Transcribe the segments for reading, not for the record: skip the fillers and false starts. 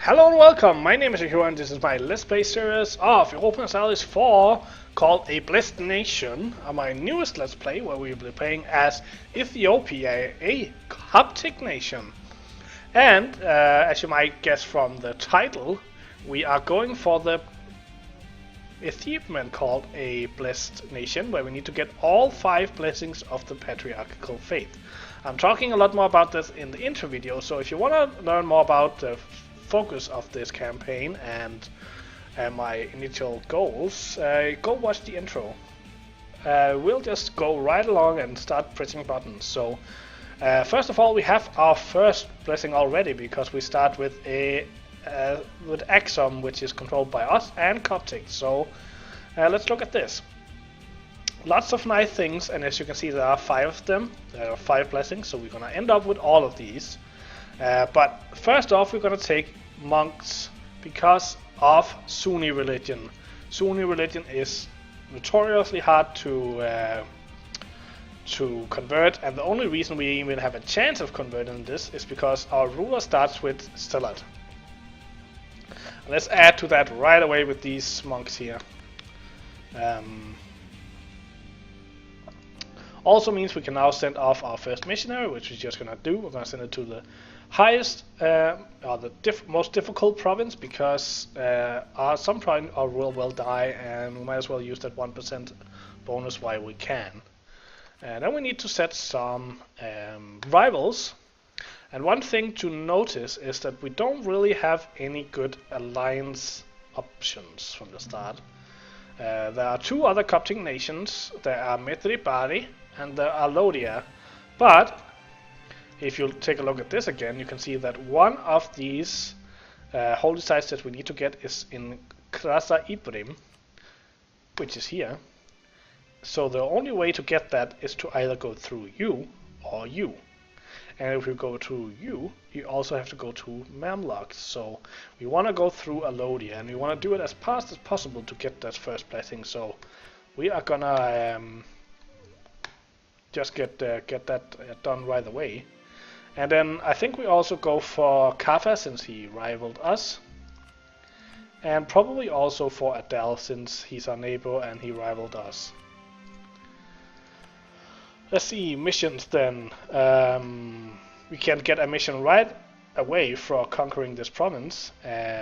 Hello and welcome, my name is Ethiopia and this is my Let's Play series of Europa Universalis IV called A Blessed Nation, my newest Let's Play where we will be playing as Ethiopia, a Coptic nation. And as you might guess from the title, we are going for the Ethiopian called A Blessed Nation, where we need to get all 5 blessings of the patriarchal faith. I'm talking a lot more about this in the intro video, so if you want to learn more about the focus of this campaign and my initial goals, go watch the intro. We'll just go right along and start pressing buttons. So first of all, we have our first blessing already because we start with with Axum, which is controlled by us and Coptic. So let's look at this. Lots of nice things, and as you can see, there are 5 of them. There are 5 blessings, so we're gonna end up with all of these. But first off, we're gonna take monks because of Sunni religion. Sunni religion is notoriously hard to convert, and the only reason we even have a chance of converting this is because our ruler starts with Stellat. Let's add to that right away with these monks here. Also means we can now send off our first missionary, which we're just gonna do. We're gonna send it to the highest or the most difficult province because some province will die, and we might as well use that 1% bonus while we can. And then we need to set some rivals. And one thing to notice is that we don't really have any good alliance options from the start. There are 2 other Coptic nations. There are Ethipia and there are Lodia. But if you take a look at this again, you can see that one of these holy sites that we need to get is in Krasa Ibrim, which is here. So the only way to get that is to either go through you or you. And if you go through you, you also have to go to Mamluks. So we want to go through Alodia, and we want to do it as fast as possible to get that first blessing. So we are gonna just get that done right away. And then I think we also go for Kaffa since he rivaled us. And probably also for Adel since he's our neighbor and he rivaled us. Let's see, missions then. We can get a mission right away for conquering this province.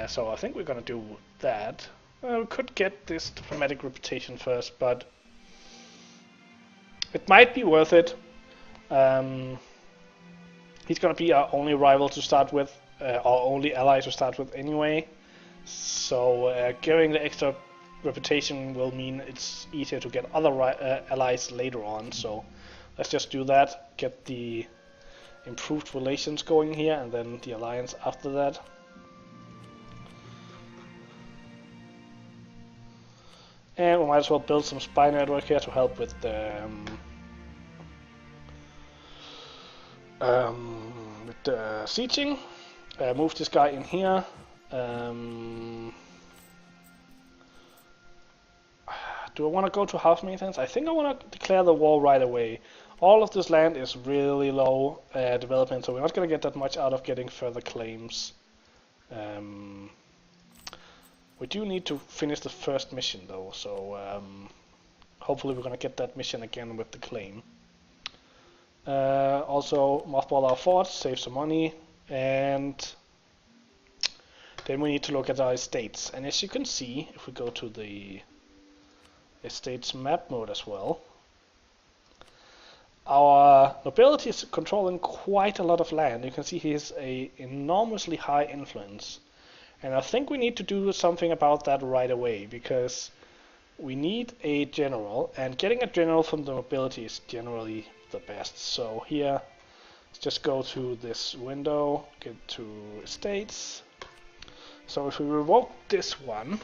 So I think we're gonna do that. We could get this diplomatic reputation first, but it might be worth it. He's gonna be our only rival to start with, our only ally to start with anyway. So giving the extra reputation will mean it's easier to get other allies later on. So let's just do that, get the improved relations going here, and then the alliance after that. And we might as well build some spy network here to help with the sieging. Move this guy in here. Do I want to go to house maintenance? I think I want to declare the war right away. All of this land is really low development, so we're not going to get that much out of getting further claims. We do need to finish the first mission though, so hopefully we're going to get that mission again with the claim. Also mothball our forts, save some money, and then we need to look at our estates. And as you can see, if we go to the estates map mode as well, our nobility is controlling quite a lot of land. You can see he has a enormously high influence, and I think we need to do something about that right away because we need a general, and getting a general from the nobility is generally the best. So here, let's just go to this window, get to estates. So if we revoke this one,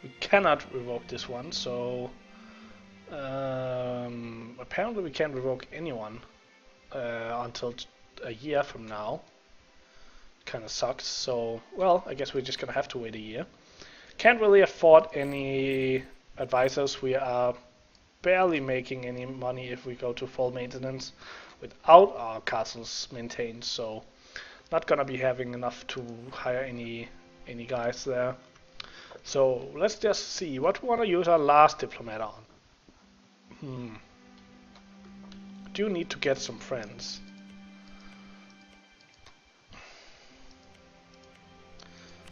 we cannot revoke this one, so apparently we can't revoke anyone until a year from now. Kinda sucks, so well, I guess we're just gonna have to wait a year. Can't really afford any advisors. We are barely making any money if we go to full maintenance without our castles maintained, so not gonna be having enough to hire any guys there. So let's just see what we want to use our last diplomat on. Do need to get some friends.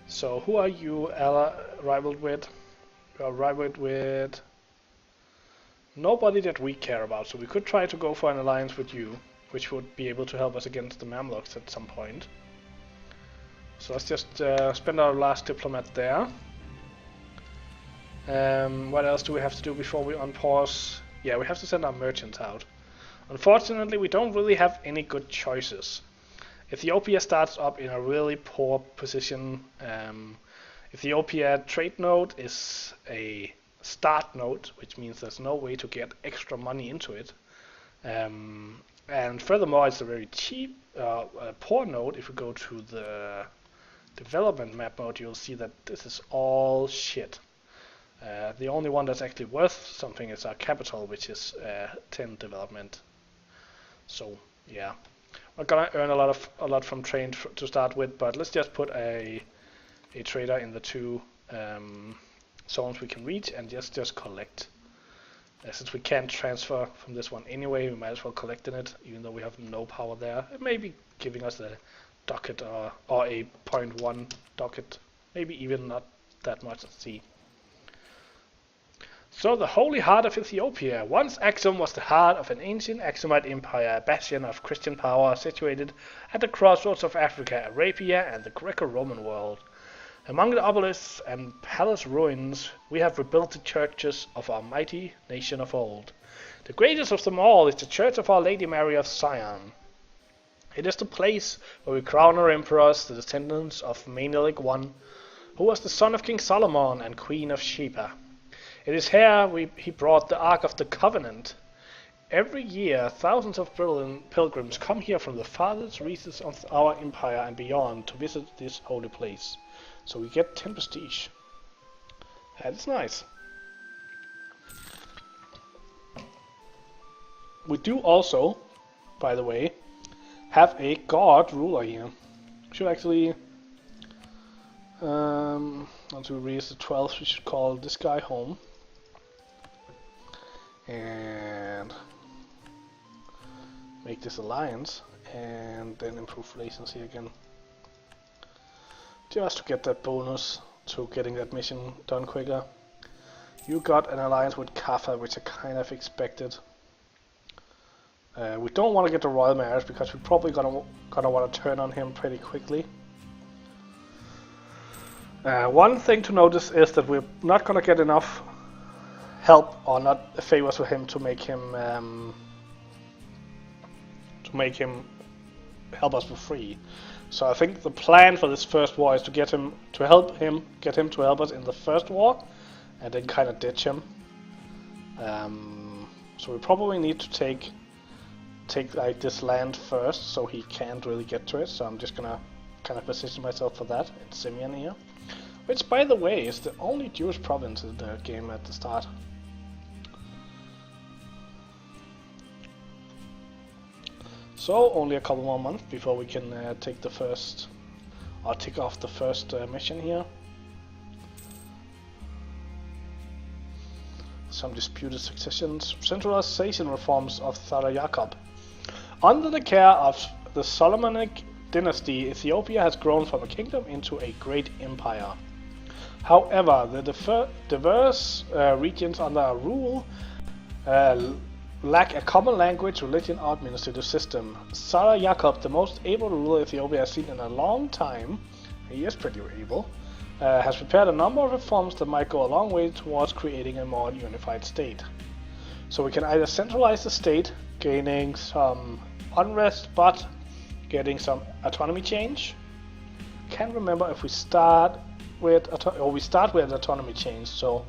So who are you rivaled with? You are rivaled with nobody that we care about. So we could try to go for an alliance with you, which would be able to help us against the Mamluks at some point. So let's just spend our last diplomat there. What else do we have to do before we unpause? Yeah, we have to send our merchants out. Unfortunately, we don't really have any good choices. Ethiopia starts up in a really poor position. Ethiopia trade node is a start node, which means there's no way to get extra money into it. And furthermore, it's a very cheap, poor node. If we go to the development map mode, you'll see that this is all shit. The only one that's actually worth something is our capital, which is 10 development. So yeah, we're gonna earn a lot from trade to start with, but let's just put a trader in the two zones we can reach and just collect. Since we can't transfer from this one anyway, we might as well collect in it, even though we have no power there. It may be giving us a docket or a 0.1 docket, maybe even not that much. Let's see. So the Holy Heart of Ethiopia. Once Axum was the heart of an ancient Axumite empire, a bastion of Christian power situated at the crossroads of Africa, Arabia, and the Greco-Roman world. Among the obelisks and palace ruins, we have rebuilt the churches of our mighty nation of old. The greatest of them all is the Church of Our Lady Mary of Zion. It is the place where we crown our emperors, the descendants of Menelik I, who was the son of King Solomon and Queen of Sheba. It is here he brought the Ark of the Covenant. Every year, thousands of pilgrims come here from the farthest reaches of our empire and beyond to visit this holy place. So we get 10 prestige. That is nice. We do also, by the way, have a god ruler here. Should actually, once we reach the 12th, we should call this guy home. And make this alliance, and then improve relations here again. Just to get that bonus to getting that mission done quicker. You got an alliance with Kaffa, which I kind of expected. We don't want to get the royal marriage because we're probably gonna want to turn on him pretty quickly. One thing to notice is that we're not gonna get enough help or not favors with him to make him help us for free. So I think the plan for this first war is to get him to help us in the first war, and then kind of ditch him. So we probably need to take like this land first, so he can't really get to it. So I'm just gonna kind of position myself for that in Simeon here, which, by the way, is the only Jewish province in the game at the start. So only a couple more months before we can take the first, or tick off the first mission here. Some disputed successions. Centralization reforms of Tsar Jacob. Under the care of the Solomonic dynasty, Ethiopia has grown from a kingdom into a great empire. However, the diverse regions under our rule lack a common language, religion, or administrative system. Tsar Jacob, the most able ruler Ethiopia has seen in a long time, he is pretty able, has prepared a number of reforms that might go a long way towards creating a more unified state. So we can either centralize the state, gaining some unrest, but getting some autonomy change. Can't remember if we start with autonomy change, so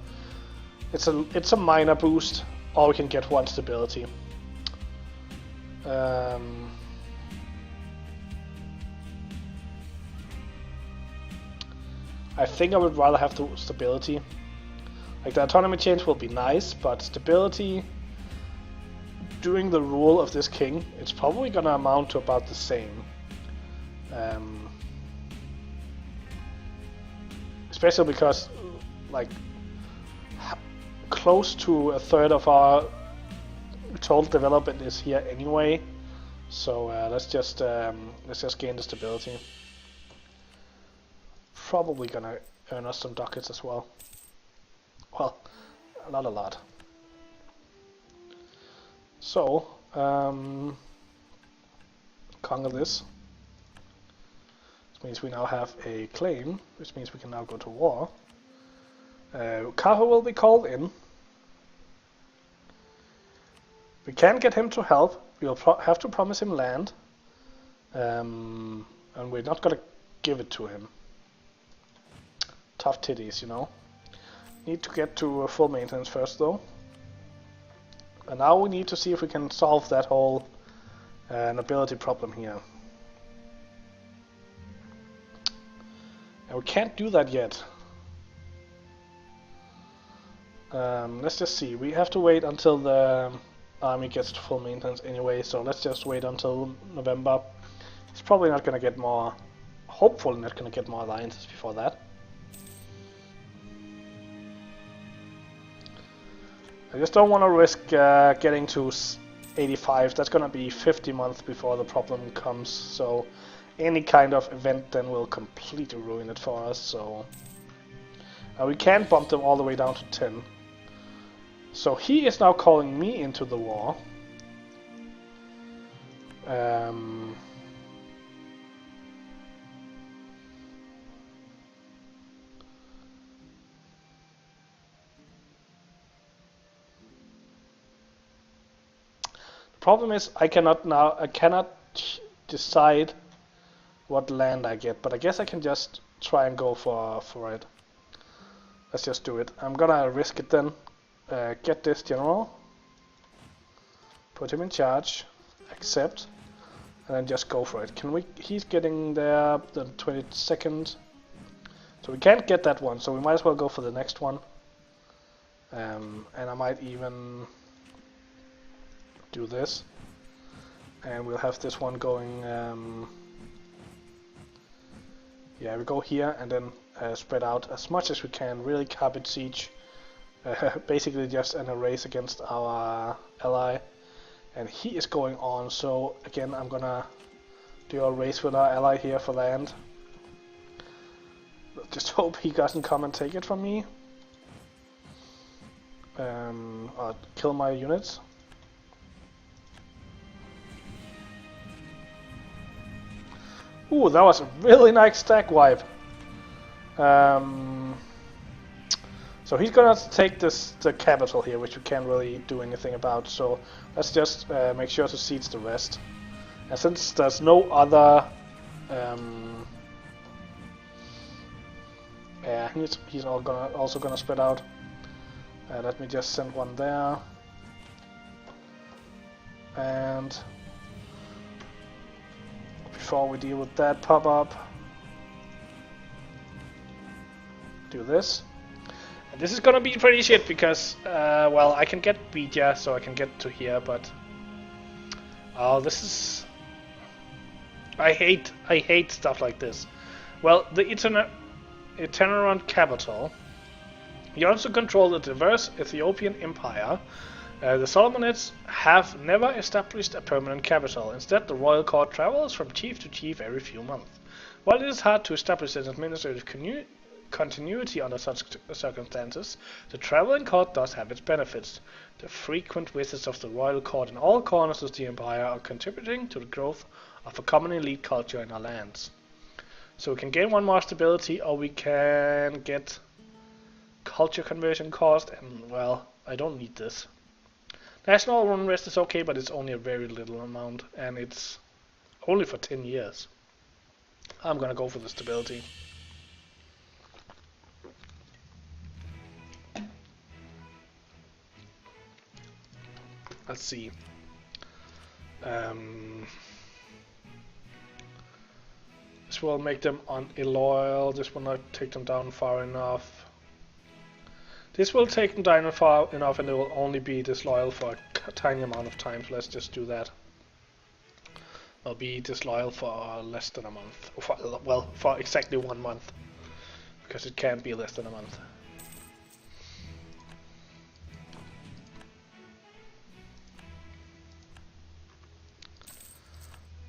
it's a minor boost. Or we can get one stability. I think I would rather have the stability. Like, the autonomy change will be nice, but stability during the rule of this king, it's probably gonna amount to about the same. Especially because, like, close to a third of our total development is here anyway. So let's just gain the stability. Probably gonna earn us some ducats as well. Well, not a lot. So conquer this. Which means we now have a claim, which means we can now go to war. Kaho will be called in. We can get him to help. We'll have to promise him land. And we're not gonna give it to him. Tough titties, you know. Need to get to full maintenance first though. And now we need to see if we can solve that whole nobility problem here. And we can't do that yet. Let's just see. We have to wait until the army gets to full maintenance anyway, so let's just wait until November. It's probably not going to get more, hopefully not going to get more alliances before that. I just don't want to risk getting to 85. That's going to be 50 months before the problem comes, so any kind of event then will completely ruin it for us. So we can't bump them all the way down to 10. So he is now calling me into the war. Problem is I cannot decide what land I get, but I guess I can just try and go for it. Let's just do it. I'm gonna risk it then. Get this general, put him in charge, accept, and then just go for it. Can we? He's getting there the 22nd, so we can't get that one, so we might as well go for the next one. And I might even do this, and we'll have this one going. Yeah, we go here and then spread out as much as we can. Really carpet siege. Basically just an race against our ally, and he is going on, so again I'm gonna do a race with our ally here for land. Just hope he doesn't come and take it from me, or kill my units. Ooh, that was a really nice stack wipe. So he's gonna take the capital here, which we can't really do anything about. So let's just make sure to siege the rest. And since there's no other, yeah, he's also gonna spread out. Let me just send one there, and before we deal with that pop-up, do this. This is gonna be pretty shit because, well, I can get Beja, so I can get to here, but oh, this is. I hate stuff like this. Well, the itinerant capital. You also control the diverse Ethiopian empire. The Solomonids have never established a permanent capital. Instead, the royal court travels from chief to chief every few months. While it is hard to establish an administrative continuity under such circumstances, the traveling court does have its benefits. The frequent visits of the royal court in all corners of the empire are contributing to the growth of a common elite culture in our lands. So we can gain one more stability, or we can get culture conversion cost, and well, I don't need this. National unrest is okay, but it's only a very little amount, and it's only for 10 years. I'm gonna go for the stability. Let's see. This will make them illoyal. This will not take them down far enough. This will take them down far enough, and they will only be disloyal for a tiny amount of time. So let's just do that. I'll be disloyal for less than a month. Well, for exactly 1 month. Because it can't be less than a month.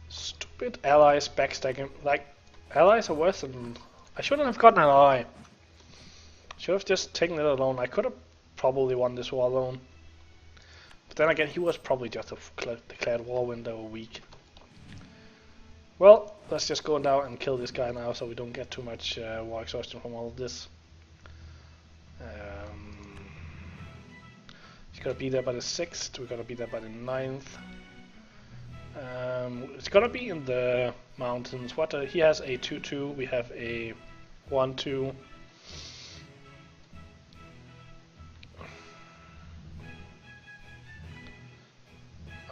Stupid allies backstacking. Like, allies are worse than... I shouldn't have gotten an ally. Should have just taken it alone. I could have probably won this war alone. But then again, he was probably just a declared war window a week. Well, let's just go down and kill this guy now so we don't get too much war exhaustion from all of this. He's gonna be there by the 6th, we're gonna be there by the 9th. It's gonna be in the mountains. He has a 2-2, we have a 1-2.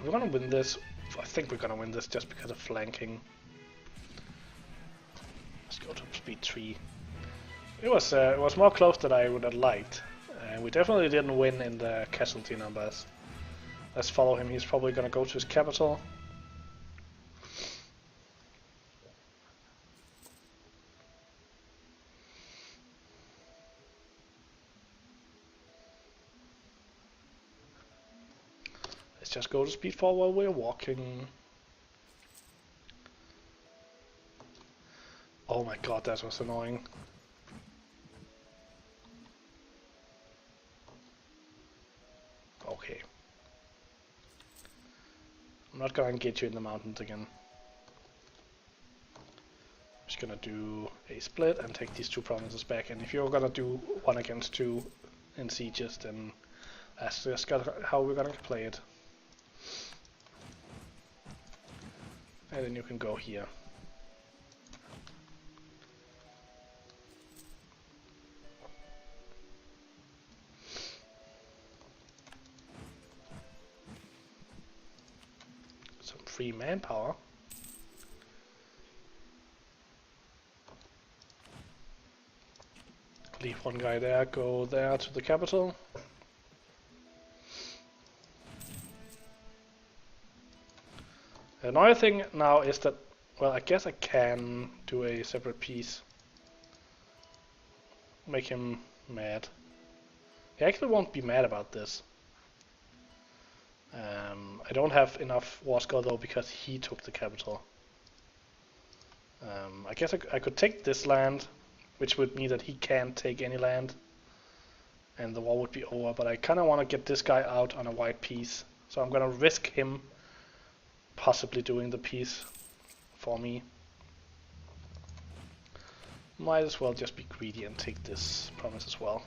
We're gonna win this. I think we're gonna win this just because of flanking. Let's go to speed 3. It was more close than I would have liked. We definitely didn't win in the casualty numbers. Let's follow him. He's probably gonna go to his capital. Let's just go to speed 4 while we're walking. Oh my god, that was annoying. Okay. I'm not gonna engage you in the mountains again. I'm just gonna do a split and take these 2 provinces back. And if you're gonna do 1 against 2 in sieges, then that's just how we're gonna play it. And then you can go here. Some free manpower. Leave 1 guy there, go there to the capital. Another thing now is that, well, I guess I can do a separate piece. Make him mad. He actually won't be mad about this. I don't have enough war score though because he took the capital. I guess I could take this land, which would mean that he can't take any land. And the war would be over, but I kind of want to get this guy out on a white piece. So I'm going to risk him possibly doing the piece for me. Might as well just be greedy and take this province as well.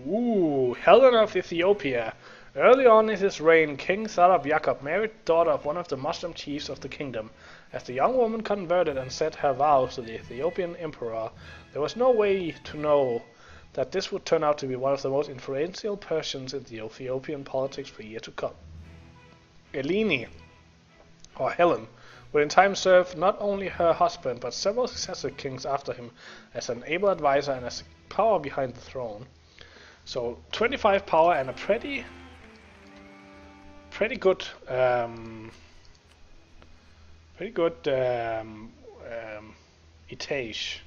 Ooh, Helen of Ethiopia. Early on in his reign, King Sarab Jacob married the daughter of one of the Muslim chiefs of the kingdom. As the young woman converted and said her vows to the Ethiopian emperor, there was no way to know that this would turn out to be one of the most influential persons in the Ethiopian politics for years to come. Eleni, or Helen, would in time serve not only her husband but several successive kings after him as an able advisor and as power behind the throne. So 25 power and a pretty good etage.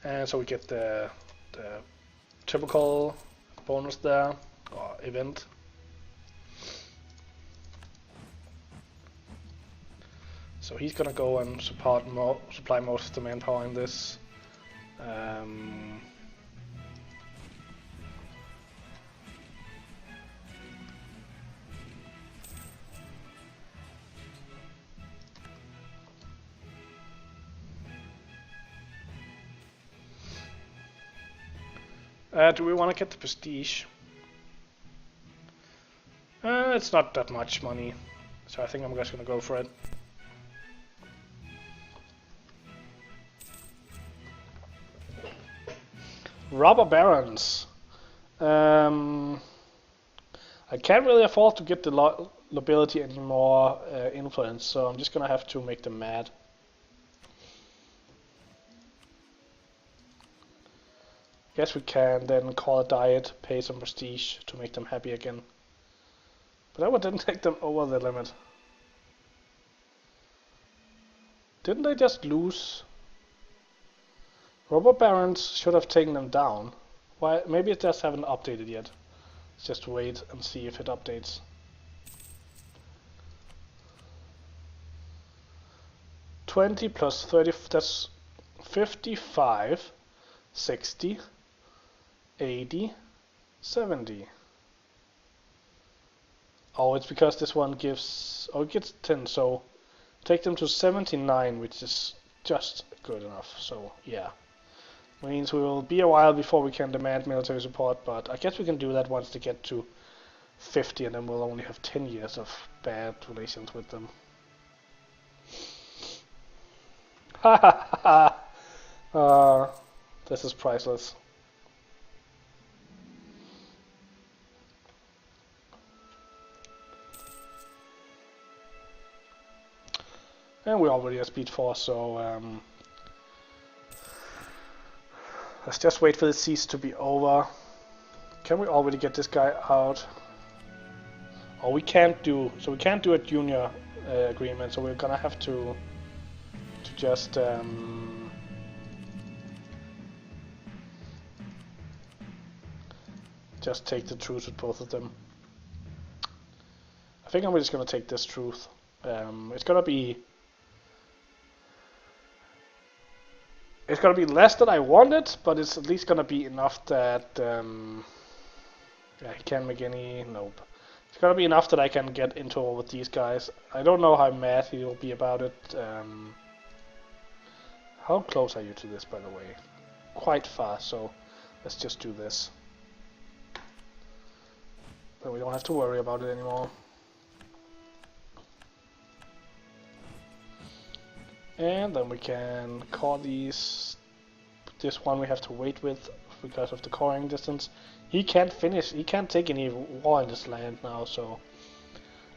And so we get the typical bonus there, or event. So he's gonna go and supply most of the manpower in this. Do we want to get the prestige? It's not that much money, so I think I'm just gonna go for it. Robber barons. I can't really afford to get the nobility any more influence, so I'm just gonna have to make them mad. Guess we can then call a diet, pay some prestige to make them happy again. But that one didn't take them over the limit. Didn't they just lose? Robber Barons should have taken them down. Why? Maybe it just haven't updated yet. Let's just wait and see if it updates. $20 plus 30, that's 55, 60, 80, 70. Oh, it's because this one gives, oh, it gets 10, so take them to 79, which is just good enough. So yeah, means we will be a while before we can demand military support, but I guess we can do that once they get to 50, and then we'll only have 10 years of bad relations with them. Ha ha ha! This is priceless. And we're already at speed 4, so let's just wait for the siege to be over. Can we already get this guy out? Oh, we can't do, so we can't do a junior agreement, so we're gonna have to just take the truce with both of them. I think I'm just gonna take this truce. It's gonna be less than I wanted, but it's at least gonna be enough that yeah, he can't make any. Nope. It's gonna be enough that I can get into all with these guys. I don't know how mad he'll be about it. How close are you to this, by the way? Quite far, so let's just do this. Then we don't have to worry about it anymore. And then we can call these. This one we have to wait with because of the coring distance. He can't finish, he can't take any war in this land now, so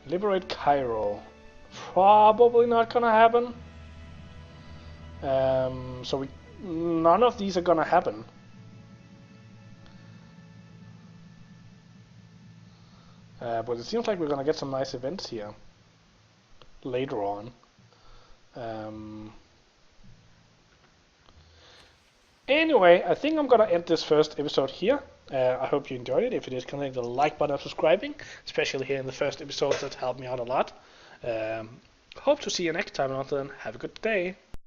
liberate Cairo. Probably not gonna happen. So none of these are gonna happen. But it seems like we're gonna get some nice events here later on. Anyway, I think I'm gonna end this first episode here. I hope you enjoyed it. If it is, click the like button and subscribing, especially here in the first episodes that helped me out a lot. Hope to see you next time, and until then, have a good day.